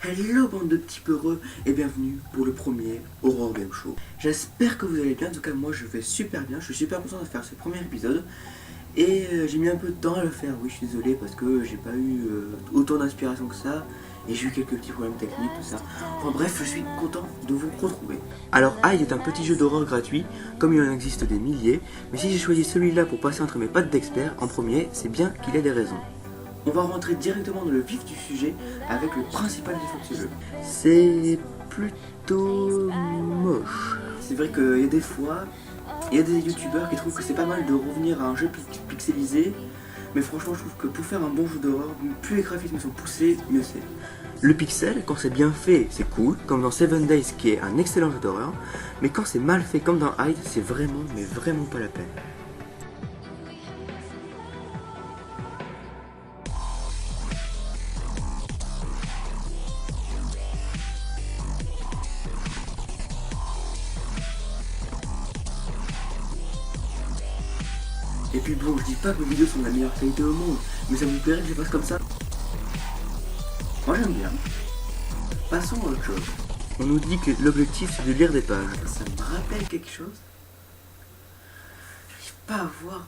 Hello bande de petits peureux et bienvenue pour le premier Horror Game Show. J'espère que vous allez bien, en tout cas moi je vais super bien, je suis super content de faire ce premier épisode. Et j'ai mis un peu de temps à le faire, oui je suis désolé parce que j'ai pas eu autant d'inspiration que ça. Et j'ai eu quelques petits problèmes techniques, tout ça. Enfin bref, je suis content de vous retrouver. Alors Hyde est un petit jeu d'horreur gratuit, comme il en existe des milliers. Mais si j'ai choisi celui-là pour passer entre mes pattes d'expert en premier, c'est bien qu'il ait des raisons. On va rentrer directement dans le vif du sujet avec le principal défaut de ce jeu. C'est plutôt moche. C'est vrai qu'il y a des fois, il y a des youtubeurs qui trouvent que c'est pas mal de revenir à un jeu pixelisé. Mais franchement, je trouve que pour faire un bon jeu d'horreur, plus les graphismes sont poussés, mieux c'est. Le pixel, quand c'est bien fait, c'est cool, comme dans 7 Days qui est un excellent jeu d'horreur. Mais quand c'est mal fait comme dans Hyde, c'est vraiment, mais vraiment pas la peine. Et puis bon, je dis pas que mes vidéos sont de la meilleure qualité au monde, mais ça vous plairait que je fasse comme ça? Moi j'aime bien. Passons à autre chose. On nous dit que l'objectif c'est de lire des pages. Ça me rappelle quelque chose. J'arrive pas à voir.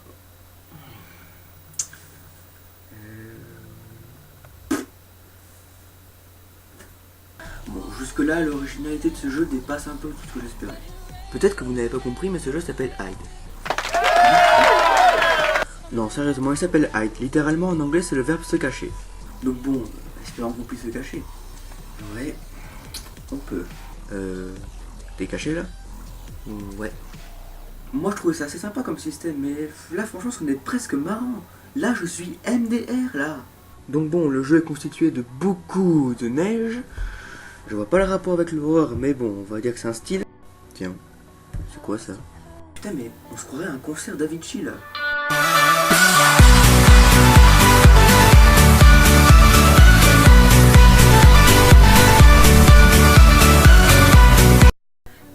Bon, jusque là, l'originalité de ce jeu dépasse un peu tout ce que j'espérais. Peut-être que vous n'avez pas compris, mais ce jeu s'appelle Hyde. Non, sérieusement, il s'appelle hide. Littéralement, en anglais, c'est le verbe se cacher. Donc bon, espérons qu'on puisse se cacher. Ouais, on peut. T'es caché là? Ouais. Moi, je trouvais ça assez sympa comme système, mais là, franchement, ça en est presque marrant. Là, je suis MDR, là. Donc bon, le jeu est constitué de beaucoup de neige. Je vois pas le rapport avec l'horreur, mais bon, on va dire que c'est un style. Tiens, c'est quoi ça? Putain, mais on se croirait à un concert d'Avicii, là.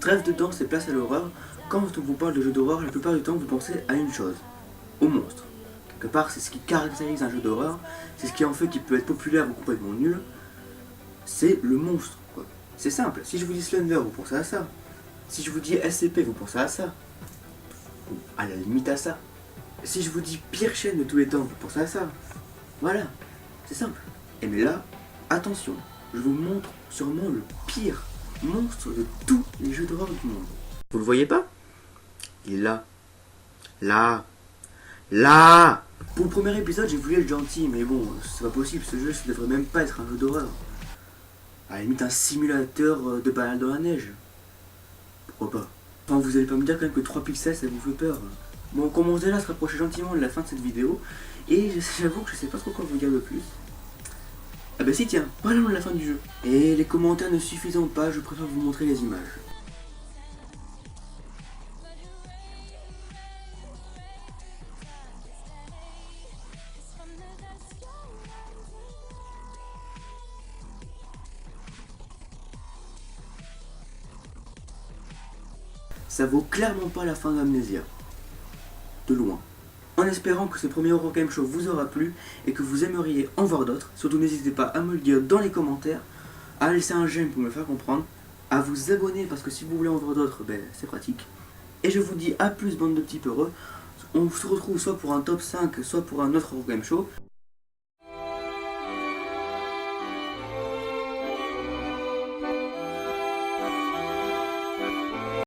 Trêve de danse et place à l'horreur. Quand on vous parle de jeu d'horreur, la plupart du temps vous pensez à une chose, au monstre. Quelque part, c'est ce qui caractérise un jeu d'horreur, c'est ce qui en fait qu'il peut être populaire ou complètement nul. C'est le monstre, quoi. C'est simple, si je vous dis Slender, vous pensez à ça. Si je vous dis SCP, vous pensez à ça. Ou à la limite à ça. Si je vous dis pire chaîne de tous les temps, vous pensez à ça. Voilà, c'est simple. Et mais là, attention, je vous montre sûrement le pire monstre de tous les jeux d'horreur du monde. Vous le voyez pas? Il est là. Là. Là. Pour le premier épisode, j'ai voulu être gentil, mais bon, c'est pas possible, ce jeu, ça devrait même pas être un jeu d'horreur. À la limite, un simulateur de balade dans la neige. Pourquoi pas? Enfin, vous allez pas me dire quand même que 3 pixels, ça vous fait peur. Bon, on commence déjà à se rapprocher gentiment de la fin de cette vidéo, et j'avoue que je sais pas trop quoi vous dire de plus. Ah bah si tiens, parlons de la fin du jeu. Et les commentaires ne suffisant pas, je préfère vous montrer les images. Ça vaut clairement pas la fin d'Amnesia. De loin. En espérant que ce premier Horror Game Show vous aura plu et que vous aimeriez en voir d'autres, surtout n'hésitez pas à me le dire dans les commentaires, à laisser un j'aime pour me le faire comprendre, à vous abonner parce que si vous voulez en voir d'autres, ben c'est pratique. Et je vous dis à plus bande de petits peureux, on se retrouve soit pour un top 5, soit pour un autre Horror Game Show.